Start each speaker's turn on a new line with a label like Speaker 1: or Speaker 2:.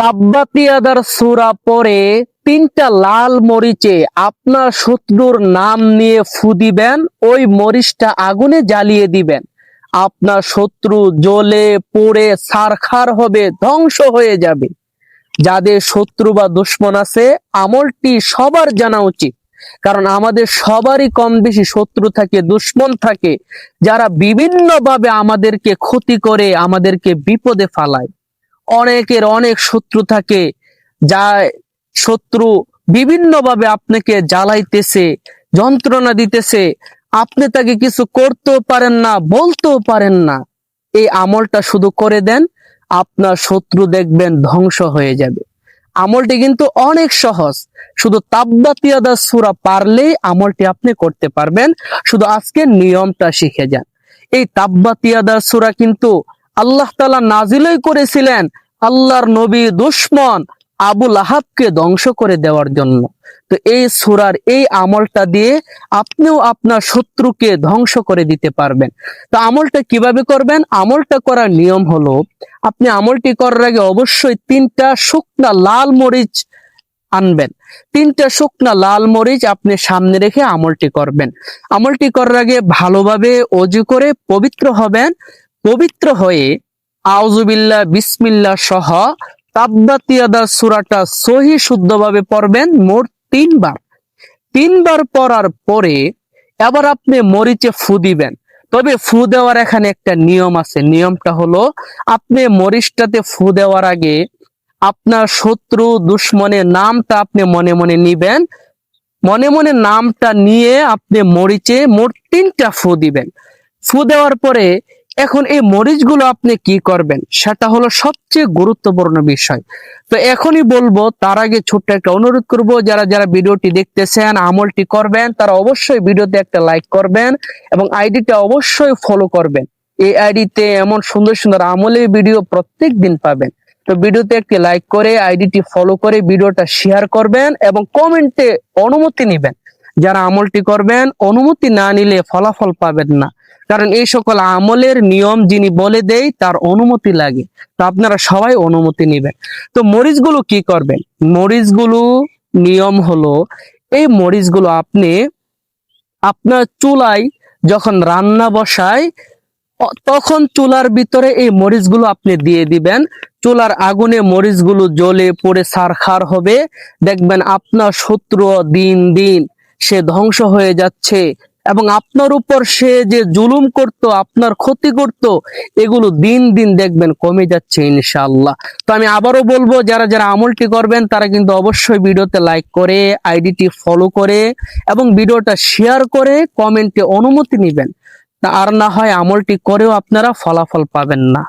Speaker 1: তাব্বাতিয়াদার সূরা পরে 3টা লাল মরিচে আপনার শত্রুর নাম নিয়ে ফু দিবেন, ওই মরিচটা আগুনে জ্বালিয়ে দিবেন। আপনার শত্রু জ্বলে পুড়ে ছারখার হবে, ধ্বংস হয়ে যাবে। যাদের শত্রু বা দুশমন আছে, আমলটি সবার জানা উচিত। কারণ আমাদের সবারই কম বেশি শত্রু থাকে, দুশমন থাকে, যারা বিভিন্নভাবে আমাদেরকে ক্ষতি করে, আমাদেরকে বিপদে ফালায়। অনেকের অনেক শত্রু থাকে, যা শত্রু বিভিন্নভাবে আপনাকে জ্বালাইতেছে, যন্ত্রণা দিতেছে, আপনি তাকে কিছু করতেও পারেন না, বলতেও পারেন না। এই আমলটা শুধু করে দেন, আপনার শত্রু দেখবেন ধ্বংস হয়ে যাবে। আমলটি কিন্তু অনেক সহজ, শুধু তাব্বাতিয়াদা সূরা পারলেই আমলটি আপনি করতে পারবেন। শুধু আজকে নিয়মটা শিখে যান। এই তাব্বাতিয়াদা সূরা কিন্তু আল্লাহ তাআলা নাজিলই করেছিলেন আল্লাহর নবী দুশমন আবু লাহাবকে ধ্বংস করে দেওয়ার জন্য। তো এই সূরার এই আমলটা দিয়ে আপনিও আপনার শত্রুকে ধ্বংস করে দিতে পারবেন। তো আমলটা কিভাবে করবেন? আমলটা করার নিয়ম হলো, আপনি আমলটি করার আগে অবশ্যই 3টা শুকনা লাল মরিচ আনবেন। 3টা শুকনা লাল মরিচ আপনি সামনে রেখে আমলটি করবেন। আমলটি করার আগে ভালোভাবে ওযু করে পবিত্র হবেন। পবিত্র হয়ে আউযুবিল্লাহ বিসমিল্লাহ সহ তাব্বাতিয়াদা সূরাটা সহি শুদ্ধভাবে পড়বেন মোট 3 বার। 3 বার পড়ার পরে এবার আপনি মরিচে ফু দিবেন। তবে ফু দেওয়ার এখানে একটা নিয়ম আছে। নিয়মটা হলো, আপনি মরিচটাতে ফু দেওয়ার আগে আপনার শত্রু দুশমনের নামটা আপনি মনে মনে নিবেন। মনে মনে নামটা নিয়ে আপনি মরিচে মোট 3টা ফু দিবেন। ফু দেওয়ার পরে এখন এই মরিচগুলো আপনি কি করবেন, সেটা হলো সবচেয়ে গুরুত্বপূর্ণ বিষয়। তো এখনই বলবো, তার আগে ছোট্ট একটা অনুরোধ করব, যারা যারা ভিডিওটি দেখতেছেন আমলটি করবেন, তারা অবশ্যই ভিডিওতে একটা লাইক করবেন এবং আইডিটা অবশ্যই ফলো করবেন। এই আইডিতে এমন সুন্দর সুন্দর আমলের ভিডিও প্রত্যেক দিন পাবেন। তো ভিডিওতে একটি লাইক করে আইডিটি ফলো করে ভিডিওটা শেয়ার করবেন এবং কমেন্টে অনুমতি নেবেন। যারা আমলটি করবেন, অনুমতি না নিলে ফলাফল পাবেন না। কারণ এই সকল আমলের নিয়ম যিনি বলে দেয় তার অনুমতি লাগে। তো আপনারা সবাই অনুমতি নেবেন। তো মরিচগুলো কি করবেন? মরিচগুলো নিয়ম হলো, এই মরিচগুলো আপনি আপনার চুলায় যখন রান্না বসায় তখন চুলার ভিতরে এই মরিচগুলো আপনি দিয়ে দিবেন। চুলার আগুনে মরিচগুলো জ্বলে পড়ে ছারখার হবে। দেখবেন আপনার শত্রু দিন দিন সে ধ্বংস হয়ে যাচ্ছে এবং আপনার উপর সে যে জুলুম করত, আপনার ক্ষতি করত, এগুলো দিন দিন দেখবেন কমে যাচ্ছে ইনশাআল্লাহ। তো আমি আবারও বলবো, যারা যারা আমলটি করবেন তারা কিন্তু অবশ্যই ভিডিওতে লাইক করে আইডিটি ফলো করে এবং ভিডিওটা শেয়ার করে কমেন্টে অনুমতি নেবেন। আর না হয় আমলটি করেও আপনারা ফলাফল পাবেন না।